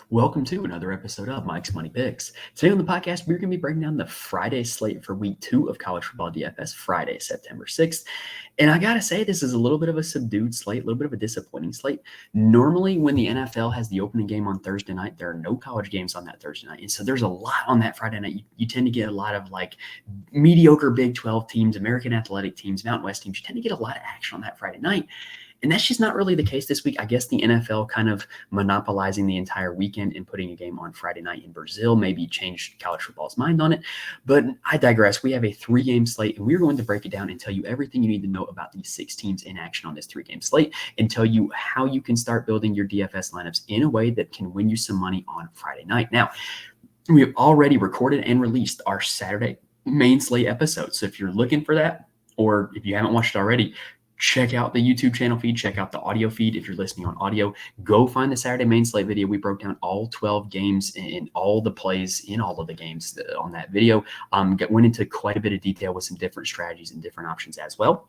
Welcome to another episode of Mike's Money Picks. Today on the podcast, we're going to be breaking down the Friday slate for week 2 of college football DFS, Friday, September 6th. And I got to say, this is a little bit of a subdued slate, a little bit of a disappointing slate. Normally, when the NFL has the opening game on Thursday night, there are no college games on that Thursday night. And so there's a lot on that Friday night. You tend to get a lot of like mediocre Big 12 teams, American athletic teams, Mountain West teams. You tend to get a lot of action on that Friday night. And that's just not really the case this week. I guess the NFL kind of monopolizing the entire weekend and putting a game on Friday night in Brazil maybe changed college football's mind on it. But I digress. We have a 3-game slate, and we're going to break it down and tell you everything you need to know about these 6 teams in action on this 3-game slate and tell you how you can start building your DFS lineups in a way that can win you some money on Friday night. Now, we have already recorded and released our Saturday main slate episode. So if you're looking for that, or if you haven't watched it already, check out the YouTube channel feed, check out the audio feed. If you're listening on audio, go find the Saturday main slate video. We broke down all 12 games and all the plays in all of the games on that video. Went into quite a bit of detail with some different strategies and different options as well.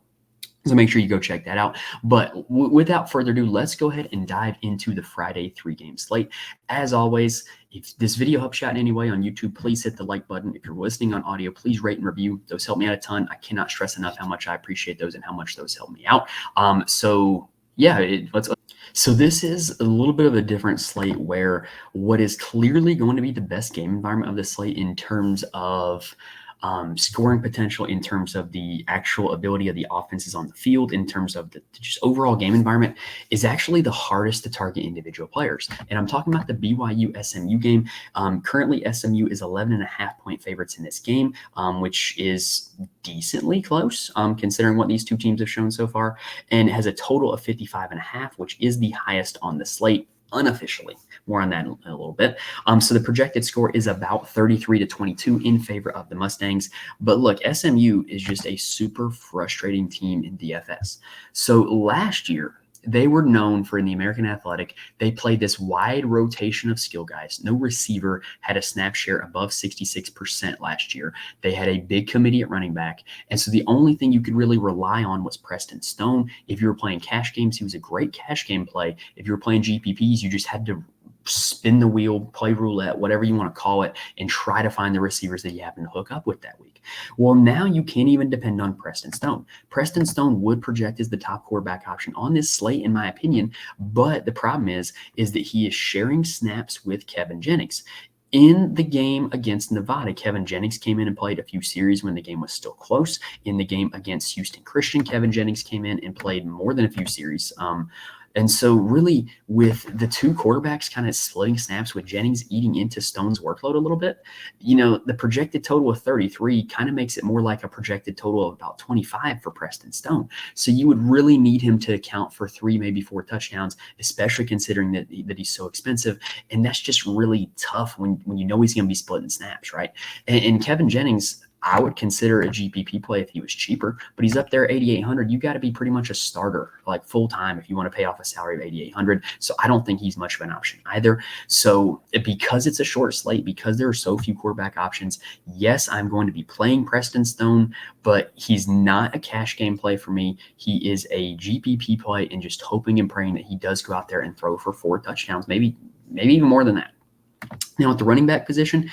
So make sure you go check that out. But without further ado, let's go ahead and dive into the Friday 3-game slate. As always, if this video helps you out in any way on YouTube, please hit the like button. If you're listening on audio, please rate and review. Those help me out a ton. I cannot stress enough how much I appreciate those and how much those help me out. So this is a little bit of a different slate where what is clearly going to be the best game environment of the slate in terms of scoring potential, in terms of the actual ability of the offenses on the field, in terms of the just overall game environment, is actually the hardest to target individual players. And I'm talking about the BYU SMU game. Currently, SMU is 11.5-point favorites in this game, which is decently close considering what these two teams have shown so far, and has a total of 55.5, which is the highest on the slate unofficially. More on that in a little bit. So the projected score is about 33-22 in favor of the Mustangs. But look, SMU is just a super frustrating team in DFS. So last year, they were known for, in the American Athletic, they played this wide rotation of skill guys. No receiver had a snap share above 66% last year. They had a big committee at running back. And so the only thing you could really rely on was Preston Stone. If you were playing cash games, he was a great cash game play. If you were playing GPPs, you just had to spin the wheel, play roulette, whatever you want to call it, and try to find the receivers that you happen to hook up with that week. Well, now you can't even depend on Preston Stone. Preston Stone would project as the top quarterback option on this slate, in my opinion, but the problem is that he is sharing snaps with Kevin Jennings. In the game against Nevada, Kevin Jennings came in and played a few series when the game was still close. In the game against Houston Christian, Kevin Jennings came in and played more than a few series. And so really, with the two quarterbacks kind of splitting snaps, with Jennings eating into Stone's workload a little bit, the projected total of 33 kind of makes it more like a projected total of about 25 for Preston Stone. So you would really need him to account for 3, maybe 4 touchdowns, especially considering that he's so expensive. And that's just really tough when you know he's going to be splitting snaps, right? And Kevin Jennings, I would consider a GPP play if he was cheaper, but he's up there 8,800. You got to be pretty much a starter, like full time, if you want to pay off a salary of 8,800. So I don't think he's much of an option either. So because it's a short slate, because there are so few quarterback options, yes, I'm going to be playing Preston Stone, but he's not a cash game play for me. He is a GPP play, and just hoping and praying that he does go out there and throw for 4 touchdowns, maybe even more than that. Now, at the running back position,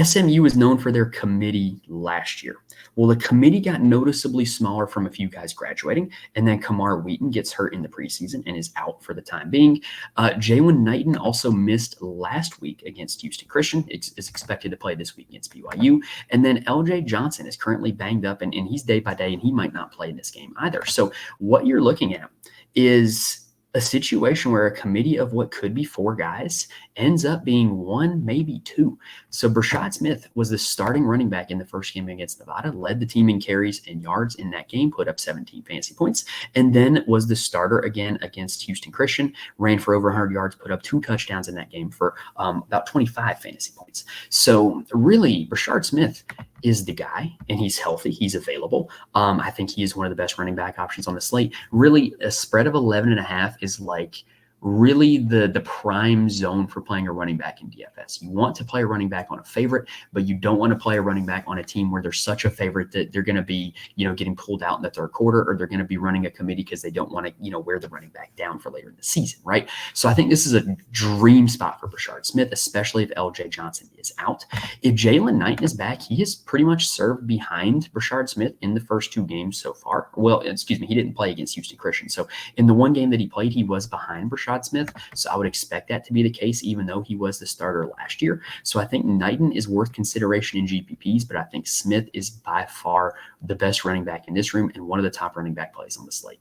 SMU is known for their committee last year. Well, the committee got noticeably smaller from a few guys graduating, and then Kamar Wheaton gets hurt in the preseason and is out for the time being. Jalen Knighton also missed last week against Houston Christian. Is expected to play this week against BYU. And then LJ Johnson is currently banged up, and he's day by day, and he might not play in this game either. So what you're looking at is a situation where a committee of what could be 4 guys ends up being 1, maybe 2. So Brashad Smith was the starting running back in the first game against Nevada, led the team in carries and yards in that game, put up 17 fantasy points, and then was the starter again against Houston Christian, ran for over 100 yards, put up 2 touchdowns in that game for about 25 fantasy points. So really, Brashad Smith is the guy, and he's healthy. He's available. I think he is one of the best running back options on the slate. Really, a spread of 11.5 is like really the prime zone for playing a running back in DFS. You want to play a running back on a favorite, but you don't want to play a running back on a team where they're such a favorite that they're going to be, getting pulled out in the third quarter, or they're going to be running a committee because they don't want to, wear the running back down for later in the season, right? So I think this is a dream spot for Brashard Smith, especially if LJ Johnson is out. If Jalen Knight is back, he has pretty much served behind Brashard Smith in the first 2 games so far. Well, excuse me, he didn't play against Houston Christian. So in the 1 game that he played, he was behind Brashard Smith. So I would expect that to be the case, even though he was the starter last year. So I think Knighton is worth consideration in GPPs, but I think Smith is by far the best running back in this room and one of the top running back plays on the slate.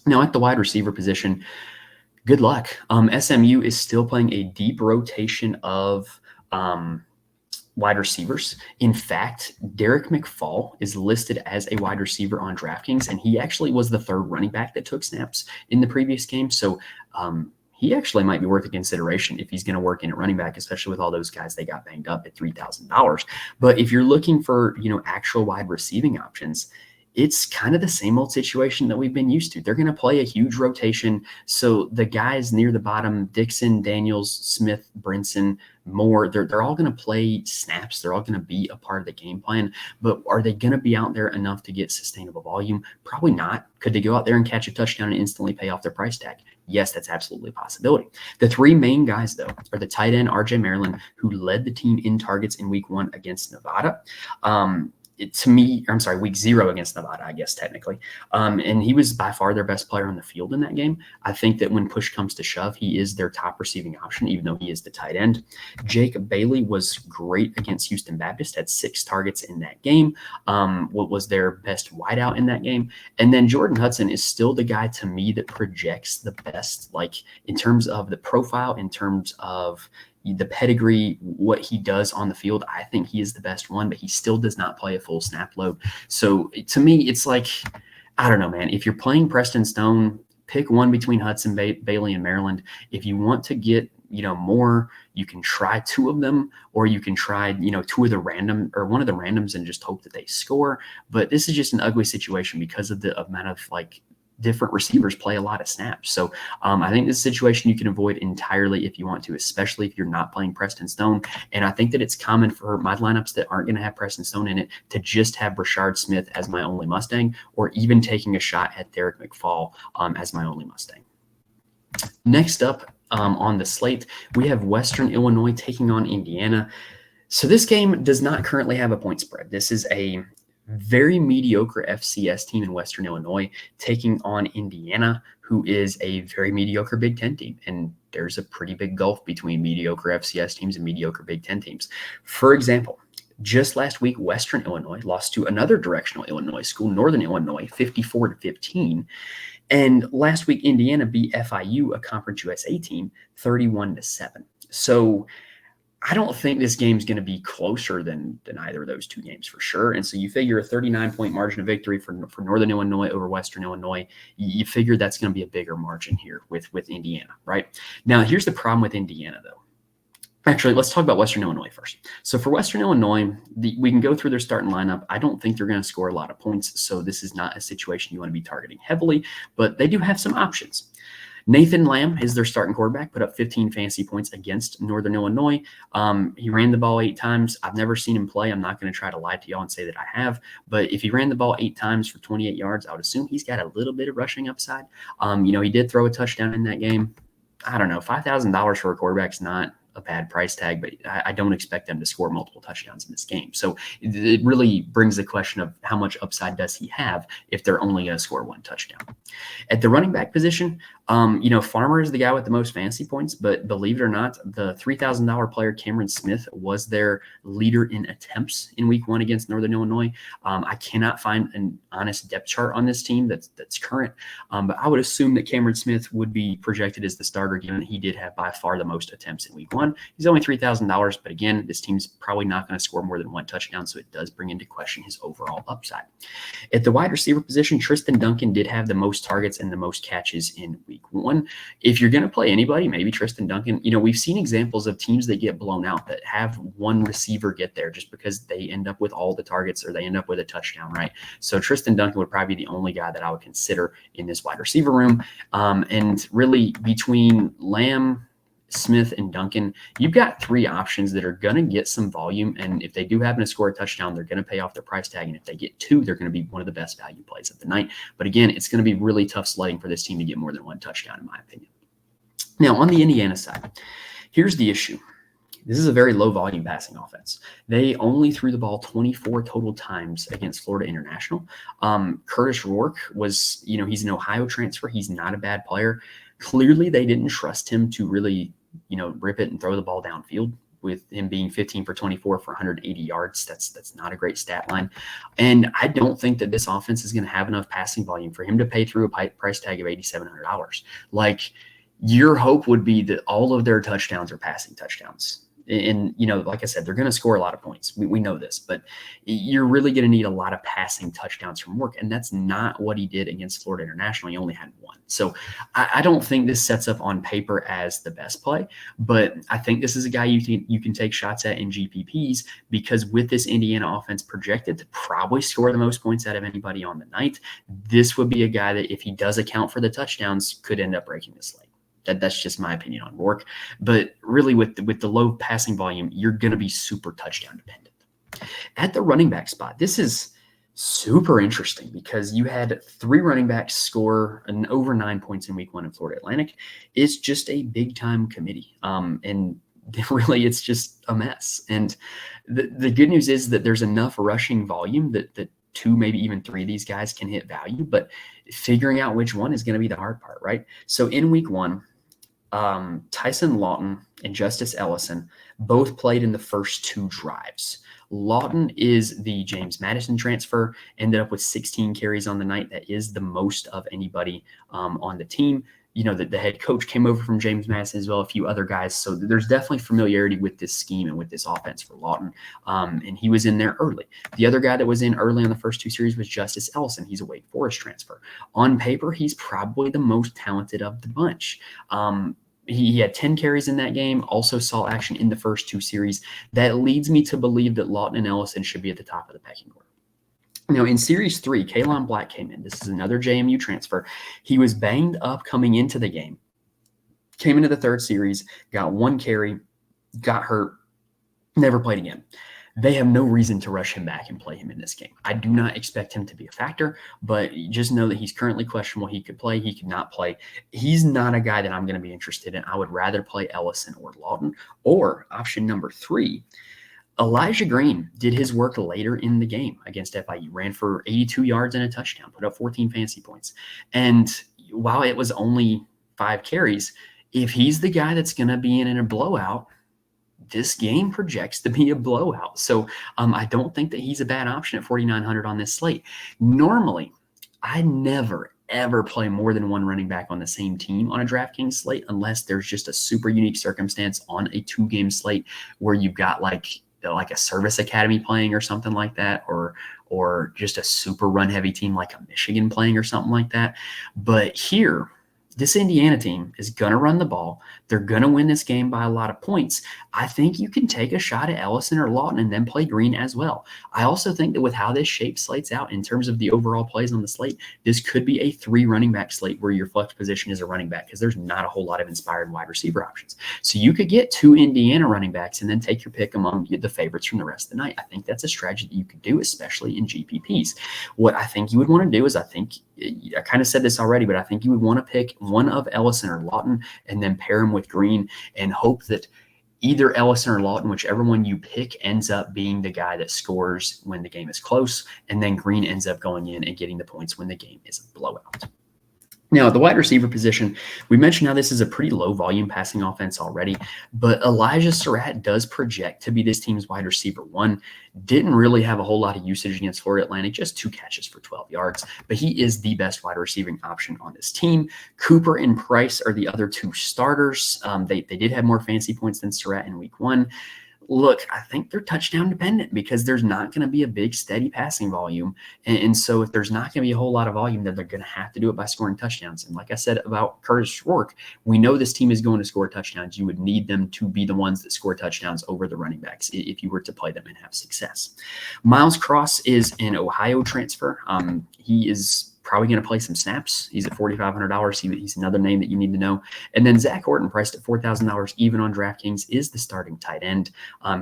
Now at the wide receiver position, good luck. SMU is still playing a deep rotation of wide receivers. In fact, Derek McFall is listed as a wide receiver on DraftKings, and he actually was the 3rd running back that took snaps in the previous game. So he actually might be worth a consideration if he's going to work in at running back, especially with all those guys they got banged up at $3,000. But if you're looking for, actual wide receiving options, it's kind of the same old situation that we've been used to. They're going to play a huge rotation. So the guys near the bottom, Dixon, Daniels, Smith, Brinson, Moore, they're all going to play snaps. They're all going to be a part of the game plan. But are they going to be out there enough to get sustainable volume? Probably not. Could they go out there and catch a touchdown and instantly pay off their price tag? Yes, that's absolutely a possibility. The 3 main guys, though, are the tight end, RJ Maryland, who led the team in targets in week 1 against Nevada. Week 0 against Nevada, I guess, technically. And he was by far their best player on the field in that game. I think that when push comes to shove, he is their top receiving option, even though he is the tight end. Jake Bailey was great against Houston Baptist, had 6 targets in that game. What was their best wideout in that game? And then Jordan Hudson is still the guy to me that projects the best, like in terms of the profile, in terms of the pedigree, what he does on the field. I think he is the best one, but he still does not play a full snap load. So to me, it's like, I don't know, man. If you're playing Preston Stone, pick one between Hudson, Bailey, and Maryland. If you want to get, more, you can try 2 of them, or you can try, 2 of the random or one of the randoms and just hope that they score. But this is just an ugly situation because of the amount of different receivers play a lot of snaps. So I think this is a situation you can avoid entirely if you want to, especially if you're not playing Preston Stone. And I think that it's common for my lineups that aren't going to have Preston Stone in it to just have Brashard Smith as my only Mustang, or even taking a shot at Derek McFall as my only Mustang. Next up on the slate, we have Western Illinois taking on Indiana. So this game does not currently have a point spread. This is a very mediocre FCS team in Western Illinois taking on Indiana, who is a very mediocre Big Ten team. And there's a pretty big gulf between mediocre FCS teams and mediocre Big Ten teams. For example, just last week, Western Illinois lost to another directional Illinois school, Northern Illinois, 54-15. And last week, Indiana beat FIU, a Conference USA team, 31-7. So I don't think this game's going to be closer than either of those 2 games for sure. And so you figure a 39-point margin of victory for Northern Illinois over Western Illinois. You figure that's going to be a bigger margin here with Indiana, right? Now, here's the problem with Indiana, though. Actually, let's talk about Western Illinois first. So for Western Illinois, we can go through their starting lineup. I don't think they're going to score a lot of points, so this is not a situation you want to be targeting heavily, but they do have some options. Nathan Lamb is their starting quarterback, put up 15 fantasy points against Northern Illinois. He ran the ball 8 times. I've never seen him play. I'm not going to try to lie to y'all and say that I have, but if he ran the ball 8 times for 28 yards, I would assume he's got a little bit of rushing upside. He did throw a touchdown in that game. I don't know, $5,000 for a quarterback's not a bad price tag, but I don't expect them to score multiple touchdowns in this game. So it really brings the question of how much upside does he have if they're only going to score 1 touchdown. At the running back position, Farmer is the guy with the most fantasy points, but believe it or not, the $3,000 player Cameron Smith was their leader in attempts in week 1 against Northern Illinois. I cannot find an honest depth chart on this team that's current, but I would assume that Cameron Smith would be projected as the starter, given that he did have by far the most attempts in week 1. He's only $3,000, but again, this team's probably not going to score more than 1 touchdown, so it does bring into question his overall upside. At the wide receiver position, Tristan Duncan did have the most targets and the most catches in week 1. If you're going to play anybody, maybe Tristan Duncan. We've seen examples of teams that get blown out that have 1 receiver get there just because they end up with all the targets or they end up with a touchdown, right? So Tristan Duncan would probably be the only guy that I would consider in this wide receiver room. And really between Lamb, Smith, and Duncan, you've got 3 options that are going to get some volume. And if they do happen to score a touchdown, they're going to pay off their price tag. And if they get 2, they're going to be one of the best value plays of the night. But again, it's going to be really tough sledding for this team to get more than 1 touchdown, in my opinion. Now, on the Indiana side, Here's the issue. This is a very low volume passing offense. They only threw the ball 24 total times against Florida International. Curtis Rourke was, he's an Ohio transfer. He's not a bad player. Clearly, they didn't trust him to really, rip it and throw the ball downfield. With him being 15 for 24 for 180 yards, that's not a great stat line. And I don't think that this offense is going to have enough passing volume for him to pay through a price tag of $8,700. Like, your hope would be that all of their touchdowns are passing touchdowns. And, like I said, they're going to score a lot of points. We know this, but you're really going to need a lot of passing touchdowns from Rourke. And that's not what he did against Florida International. He only had one. So I don't think this sets up on paper as the best play, but I think this is a guy you can take shots at in GPPs, because with this Indiana offense projected to probably score the most points out of anybody on the night, this would be a guy that, if he does account for the touchdowns, could end up breaking the slate. That's just my opinion on Rourke. But really, with the low passing volume, you're going to be super touchdown dependent. At the running back spot, this is super interesting because you had 3 running backs score an over 9 points in week 1 in Florida Atlantic. It's just a big-time committee. And really, it's just a mess. And the good news is that there's enough rushing volume that 2, maybe even 3 of these guys can hit value, but figuring out which one is going to be the hard part, right? So in week 1, Tyson Lawton and Justice Ellison both played in the first 2 drives. Lawton is the James Madison transfer, ended up with 16 carries on the night. That is the most of anybody on the team. The head coach came over from James Madison as well, a few other guys. So there's definitely familiarity with this scheme and with this offense for Lawton. And he was in there early. The other guy that was in early on the first 2 series was Justice Ellison. He's a Wake Forest transfer. On paper, he's probably the most talented of the bunch. He had 10 carries in that game, also saw action in the first 2 series. That leads me to believe that Lawton and Ellison should be at the top of the pecking order. Now, in Series 3, Kalon Black came in. This is another JMU transfer. He was banged up coming into the game. Came into the 3rd series, got 1 carry, got hurt, never played again. They have no reason to rush him back and play him in this game. I do not expect him to be a factor, but just know that he's currently questionable. He could play, he could not play. He's not a guy that I'm going to be interested in. I would rather play Ellison or Lawton. Or option number 3, Elijah Green did his work later in the game against FIU, ran for 82 yards and a touchdown, put up 14 fantasy points. And while it was only 5 carries, if he's the guy that's going to be in a blowout, this game projects to be a blowout. So I don't think that he's a bad option at 4,900 on this slate. Normally, I never, ever play more than 1 running back on the same team on a DraftKings slate, unless there's just a super unique circumstance on a 2-game slate where you've got like a service academy playing or something like that, or just a super run heavy team like a Michigan playing or something like that. But here, this Indiana team is going to run the ball. They're going to win this game by a lot of points. I think you can take a shot at Ellison or Lawton and then play Green as well. I also think that with how this shape slates out in terms of the overall plays on the slate, this could be a 3 running back slate where your flex position is a running back, because there's not a whole lot of inspired wide receiver options. So you could get 2 Indiana running backs and then take your pick among the favorites from the rest of the night. I think that's a strategy that you could do, especially in GPPs. What I think you would want to do is, I kind of said this already, but I think you would want to pick one of Ellison or Lawton and then pair him with Green and hope that either Ellison or Lawton, whichever one you pick, ends up being the guy that scores when the game is close, and then Green ends up going in and getting the points when the game is a blowout. Now, at the wide receiver position, we mentioned how this is a pretty low volume passing offense already, but Elijah Surratt does project to be this team's wide receiver 1. Didn't really have a whole lot of usage against Florida Atlantic, just 2 catches for 12 yards, but he is the best wide receiving option on this team. Cooper and Price are the other 2 starters. They did have more fantasy points than Surratt in week 1. Look, I think they're touchdown dependent because there's not going to be a big steady passing volume. And so if there's not going to be a whole lot of volume, then they're going to have to do it by scoring touchdowns. And like I said about Curtis Rourke, we know this team is going to score touchdowns. You would need them to be the ones that score touchdowns over the running backs if you were to play them and have success. Miles Cross is an Ohio transfer. He is probably going to play some snaps. He's at $4,500. He's another name that you need to know. And then Zach Orton, priced at $4,000 even on DraftKings, is the starting tight end.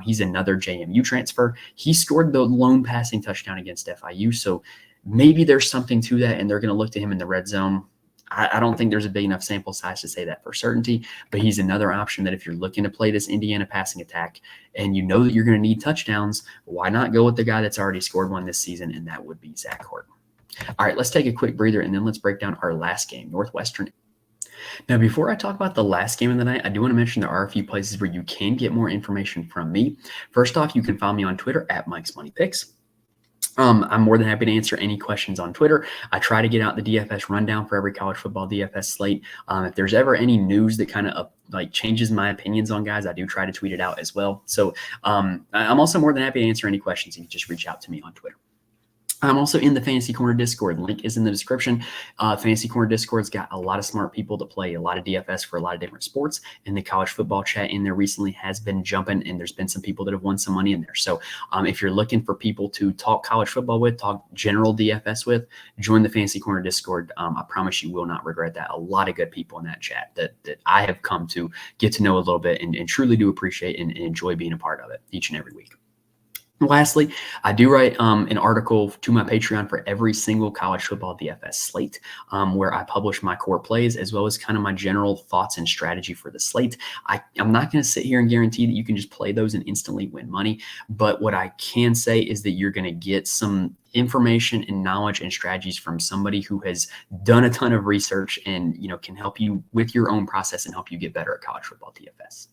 He's another JMU transfer. He scored the lone passing touchdown against FIU, so maybe there's something to that, and they're going to look to him in the red zone. I don't think there's a big enough sample size to say that for certainty, but he's another option that if you're looking to play this Indiana passing attack and you know that you're going to need touchdowns, why not go with the guy that's already scored one this season, and that would be Zach Horton. All right, let's take a quick breather, and then let's break down our last game, Northwestern. Now, before I talk about the last game of the night, I do want to mention there are a few places where you can get more information from me. First off, you can follow me on Twitter at Mike's Money Picks. I'm more than happy to answer any questions on Twitter. I try to get out the DFS rundown for every college football DFS slate. If there's ever any news that kind of changes my opinions on guys, I do try to tweet it out as well. So I'm also more than happy to answer any questions. You can just reach out to me on Twitter. I'm also in the Fantasy Corner Discord. Link is in the description. Fantasy Corner Discord's got a lot of smart people that play a lot of DFS for a lot of different sports. And the college football chat in there recently has been jumping, and there's been some people that have won some money in there. So if you're looking for people to talk college football with, talk general DFS with, join the Fantasy Corner Discord. I promise you will not regret that. A lot of good people in that chat that I have come to get to know a little bit and truly do appreciate and enjoy being a part of it each and every week. Lastly, I do write an article to my Patreon for every single college football DFS slate, where I publish my core plays as well as kind of my general thoughts and strategy for the slate. I'm not going to sit here and guarantee that you can just play those and instantly win money, but what I can say is that you're going to get some information and knowledge and strategies from somebody who has done a ton of research and can help you with your own process and help you get better at college football DFS.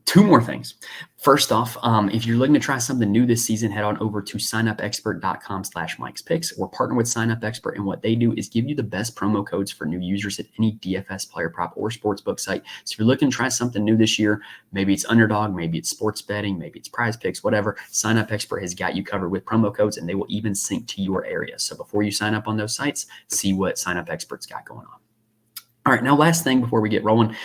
Two more things. First off, if you're looking to try something new this season, head on over to signupexpert.com/Mike'sPicks or partner with SignUpExpert. And what they do is give you the best promo codes for new users at any DFS player prop or sportsbook site. So if you're looking to try something new this year, maybe it's underdog, maybe it's sports betting, maybe it's prize picks, whatever, SignUpExpert has got you covered with promo codes, and they will even sync to your area. So before you sign up on those sites, see what SignUpExpert's got going on. All right, now last thing before we get rolling.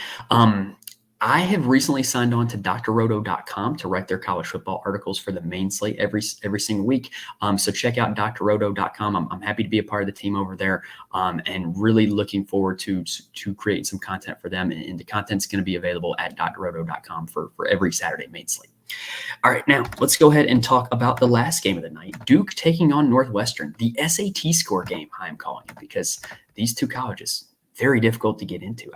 I have recently signed on to drroto.com to write their college football articles for the main slate every single week. So check out drroto.com. I'm happy to be a part of the team over there, and really looking forward to creating some content for them. And the content's going to be available at drroto.com for every Saturday main slate. All right, now let's go ahead and talk about the last game of the night. Duke taking on Northwestern, the SAT score game, I'm calling it, because these two colleges, very difficult to get into.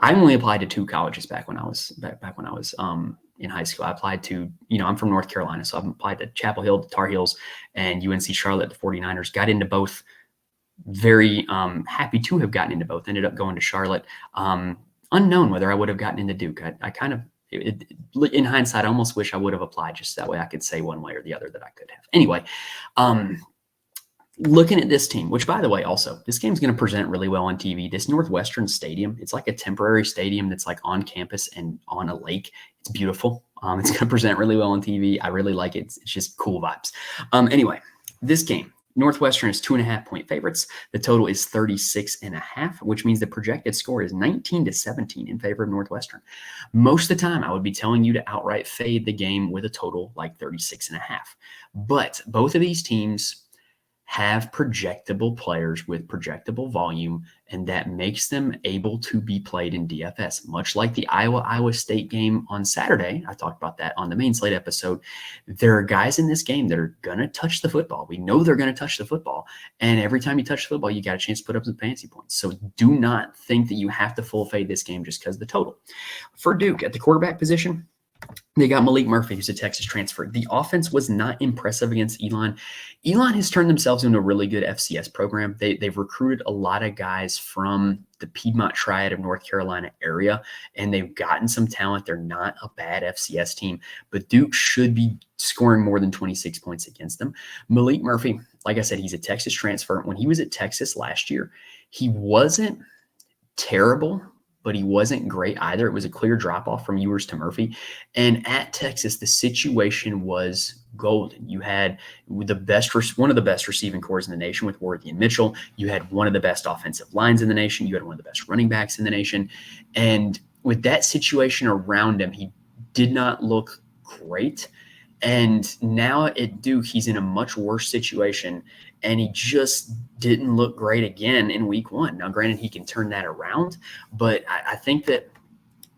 I only applied to two colleges back when I was in high school. I applied to, I'm from North Carolina, so I've applied to Chapel Hill, the Tar Heels, and UNC Charlotte, the 49ers. Got into both. Very happy to have gotten into both. Ended up going to Charlotte. Unknown whether I would have gotten into Duke. I kind of, in hindsight, I almost wish I would have applied, just that way I could say one way or the other that I could have. Anyway, looking at this team, which, by the way, also, this game's going to present really well on TV. This Northwestern stadium, it's like a temporary stadium that's like on campus and on a lake. It's beautiful. It's going to present really well on TV. I really like it. It's just cool vibes. Anyway, this game, Northwestern is 2.5-point favorites. The total is 36.5, which means the projected score is 19-17 in favor of Northwestern. Most of the time, I would be telling you to outright fade the game with a total like 36.5. But both of these teams have projectable players with projectable volume, and that makes them able to be played in DFS, much like the Iowa State game on Saturday. I talked about that on the main slate episode. There are guys in this game that are going to touch the football. We know they're going to touch the football, and every time you touch the football, you got a chance to put up some fantasy points. So do not think that you have to full fade this game just because of the total. For Duke, at the quarterback position, they got Malik Murphy, who's a Texas transfer. The offense was not impressive against Elon. Elon has turned themselves into a really good FCS program. They've recruited a lot of guys from the Piedmont Triad of North Carolina area, and they've gotten some talent. They're not a bad FCS team, but Duke should be scoring more than 26 points against them. Malik Murphy, like I said, he's a Texas transfer. When he was at Texas last year, he wasn't terrible, but he wasn't great either. It was a clear drop-off from Ewers to Murphy. And at Texas, the situation was golden. You had one of the best receiving cores in the nation with Worthy and Mitchell. You had one of the best offensive lines in the nation. You had one of the best running backs in the nation. And with that situation around him, he did not look great. And now at Duke, he's in a much worse situation, and he just didn't look great again in week one. Now, granted, he can turn that around, but I think that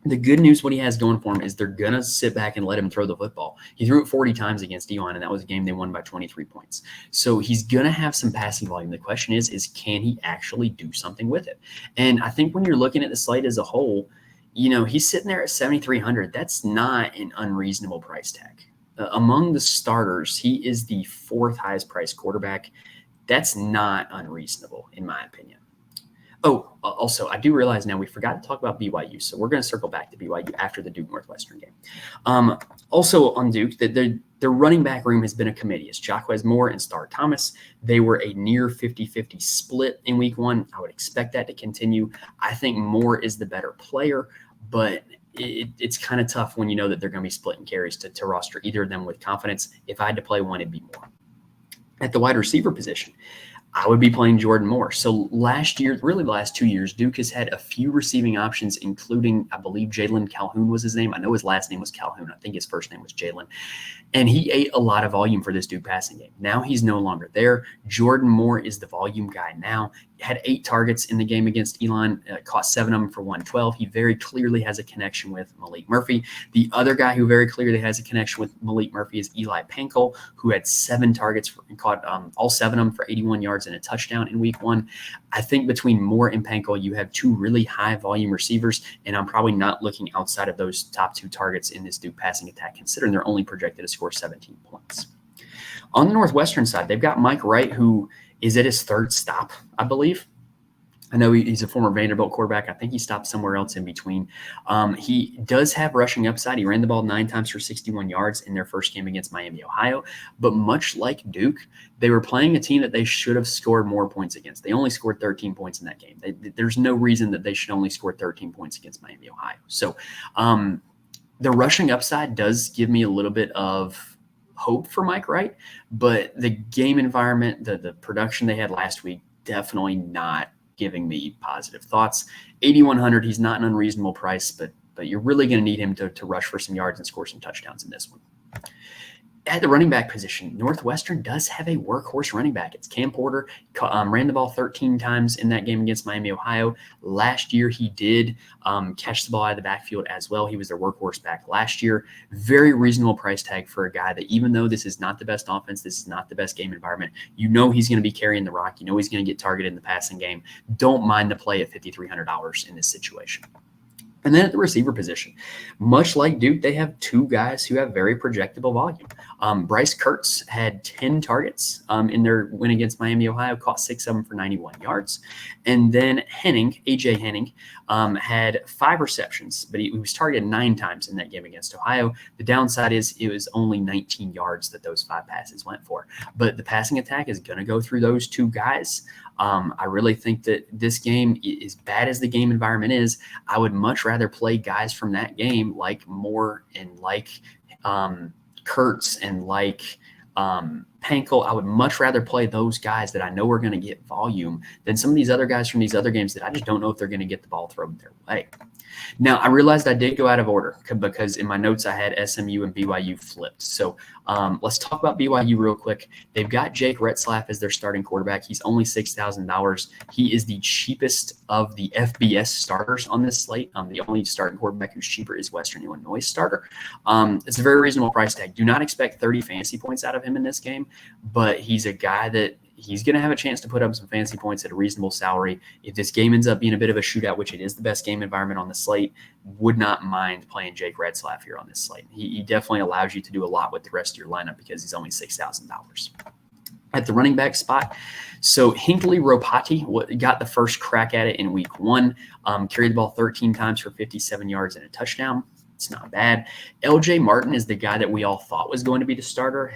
The good news, what he has going for him, is they're going to sit back and let him throw the football. He threw it 40 times against Elon, and that was a game they won by 23 points. So he's going to have some passing volume. The question is can he actually do something with it? And I think when you're looking at the slate as a whole, he's sitting there at 7,300. That's not an unreasonable price tag. Among the starters, he is the fourth highest priced quarterback. That's not unreasonable, in my opinion. Oh, also, I do realize now we forgot to talk about BYU, so we're going to circle back to BYU after the Duke Northwestern game. Also on Duke, their running back room has been a committee. It's Jacquez Moore and Star Thomas. They were a near 50-50 split in week one. I would expect that to continue. I think Moore is the better player, but it's kind of tough when you know that they're going to be splitting carries to roster either of them with confidence. If I had to play one, it'd be Moore. At the wide receiver position, I would be playing Jordan Moore. So last year, really the last 2 years, Duke has had a few receiving options, including, I believe, Jalen Calhoun was his name. I know his last name was Calhoun. I think his first name was Jalen. And he ate a lot of volume for this Duke passing game. Now he's no longer there. Jordan Moore is the volume guy now. Had 8 targets in the game against Elon, caught 7 of them for 112. He very clearly has a connection with Malik Murphy. The other guy who very clearly has a connection with Malik Murphy is Eli Pankel, who had 7 targets and caught all 7 of them for 81 yards and a touchdown in week one. I think between Moore and Pankel, you have 2 really high volume receivers, and I'm probably not looking outside of those top 2 targets in this Duke passing attack, considering they're only projected to score 17 points. On the Northwestern side, they've got Mike Wright, who is at his 3rd stop, I believe. I know he's a former Vanderbilt quarterback. I think he stopped somewhere else in between. He does have rushing upside. He ran the ball 9 times for 61 yards in their first game against Miami, Ohio. But much like Duke, they were playing a team that they should have scored more points against. They only scored 13 points in that game. There's no reason that they should only score 13 points against Miami, Ohio. So the rushing upside does give me a little bit of hope for Mike Wright, but the game environment, the production they had last week, definitely not giving me positive thoughts. 8,100, he's not an unreasonable price, but you're really going to need him to rush for some yards and score some touchdowns in this one. At the running back position, Northwestern does have a workhorse running back. It's Cam Porter. Ran the ball 13 times in that game against Miami, Ohio. Last year, he did catch the ball out of the backfield as well. He was their workhorse back last year. Very reasonable price tag for a guy that, even though this is not the best offense, this is not the best game environment, you know he's going to be carrying the rock. You know he's going to get targeted in the passing game. Don't mind the play at $5,300 in this situation. And then at the receiver position, much like Duke, they have 2 guys who have very projectable volume. Bryce Kurtz had 10 targets in their win against Miami, Ohio, caught 6 of them for 91 yards. And then A.J. Henning, had 5 receptions, but he was targeted 9 times in that game against Ohio. The downside is it was only 19 yards that those 5 passes went for. But the passing attack is going to go through those 2 guys. I really think that this game, as bad as the game environment is, I would much rather play guys from that game like Moore and like Kurtz and like Pankel. I would much rather play those guys that I know are going to get volume than some of these other guys from these other games that I just don't know if they're going to get the ball thrown their way. Now, I realized I did go out of order because in my notes I had SMU and BYU flipped. So let's talk about BYU real quick. They've got Jake Retzlaff as their starting quarterback. He's only $6,000. He is the cheapest of the FBS starters on this slate. The only starting quarterback who's cheaper is Western Illinois starter. It's a very reasonable price tag. Do not expect 30 fantasy points out of him in this game, but he's a guy that he's going to have a chance to put up some fancy points at a reasonable salary. If this game ends up being a bit of a shootout, which it is the best game environment on the slate, would not mind playing Jake Retzlaff here on this slate. He definitely allows you to do a lot with the rest of your lineup because he's only $6,000. At the running back spot, so Hinckley Ropati got the first crack at it in week one, carried the ball 13 times for 57 yards and a touchdown. It's not bad. LJ Martin is the guy that we all thought was going to be the starter.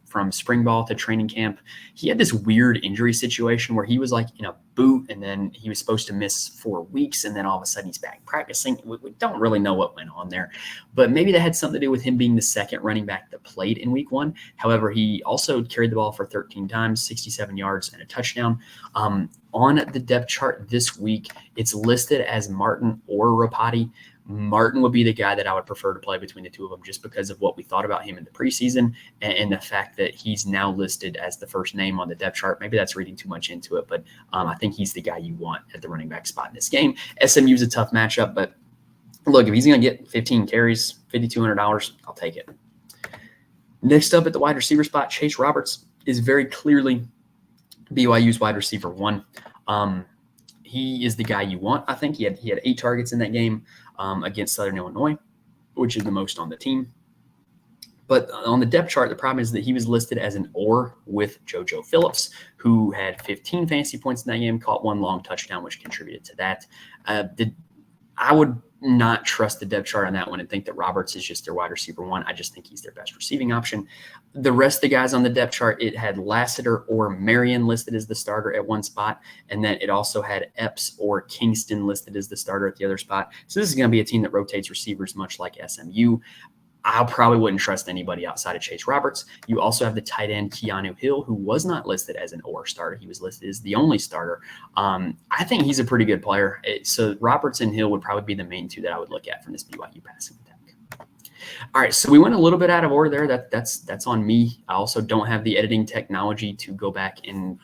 From spring ball to training camp, he had this weird injury situation where he was like in a boot, and then he was supposed to miss 4 weeks, and then all of a sudden he's back practicing. We don't really know what went on there, but maybe that had something to do with him being the second running back that played in week one. However, he also carried the ball for 13 times, 67 yards, and a touchdown. On the depth chart this week, it's listed as Martin or Ropati. Martin would be the guy that I would prefer to play between the two of them just because of what we thought about him in the preseason and the fact that he's now listed as the first name on the depth chart. Maybe that's reading too much into it, but I think he's the guy you want at the running back spot in this game. SMU is a tough matchup, but Look, if he's going to get 15 carries, $5,200, I'll take it. Next up at the wide receiver spot, Chase Roberts is very clearly BYU's wide receiver one. He is the guy you want. I think he had 8 targets in that game against Southern Illinois, which is the most on the team. But on the depth chart, the problem is that he was listed as an or with JoJo Phillips, who had 15 fantasy points in that game, caught 1 long touchdown, which contributed to that. I would not trust the depth chart on that one and think that Roberts is just their wide receiver one. I just think he's their best receiving option. The rest of the guys on the depth chart, it had Lassiter or Marion listed as the starter at one spot, and then it also had Epps or Kingston listed as the starter at the other spot. So this is going to be a team that rotates receivers much like SMU. I probably wouldn't trust anybody outside of Chase Roberts. You also have the tight end Keanu Hill, who was not listed as an or starter. He was listed as the only starter. I think he's a pretty good player. So Roberts and Hill would probably be the main 2 that I would look at from this BYU passing attack. All right, so we went a little bit out of order there. That's on me. I also don't have the editing technology to go back and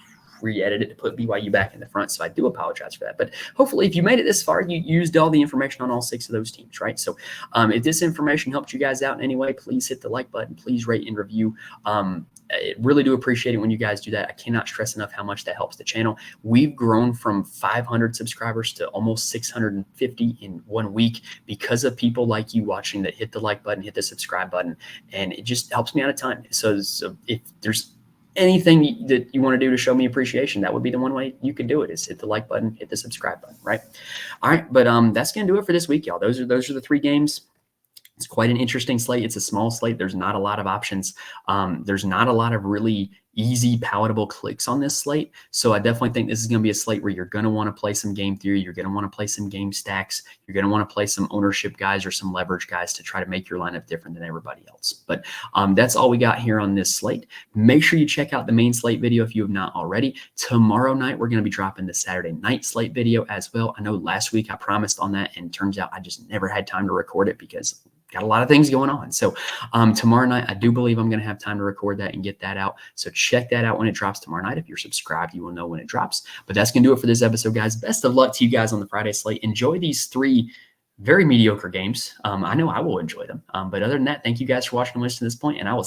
re-edit it to put BYU back in the front, so I do apologize for that. But hopefully, if you made it this far, you used all the information on all 6 of those teams, right? So if this information helped you guys out in any way, please hit the like button. Please rate and review. I really do appreciate it when you guys do that. I cannot stress enough how much that helps the channel. We've grown from 500 subscribers to almost 650 in 1 week because of people like you watching that hit the like button, hit the subscribe button, and it just helps me out a ton. So if there's anything that you want to do to show me appreciation, that would be the one way you could do it, is hit the like button, hit the subscribe button, right? All right, but that's going to do it for this week, y'all. Those are the 3 games. It's quite an interesting slate. It's a small slate. There's not a lot of options. There's not a lot of really easy, palatable clicks on this slate. So I definitely think this is going to be a slate where you're going to want to play some game theory. You're going to want to play some game stacks. You're going to want to play some ownership guys or some leverage guys to try to make your lineup different than everybody else. But that's all we got here on this slate. Make sure you check out the main slate video if you have not already. Tomorrow night, we're going to be dropping the Saturday night slate video as well. I know last week I promised on that, and it turns out I just never had time to record it because got a lot of things going on. So tomorrow night, I do believe I'm going to have time to record that and get that out. So check that out when it drops tomorrow night. If you're subscribed, you will know when it drops. But that's going to do it for this episode, guys. Best of luck to you guys on the Friday slate. Enjoy these 3 very mediocre games. I know I will enjoy them. But other than that, thank you guys for watching and listening to this point, and I will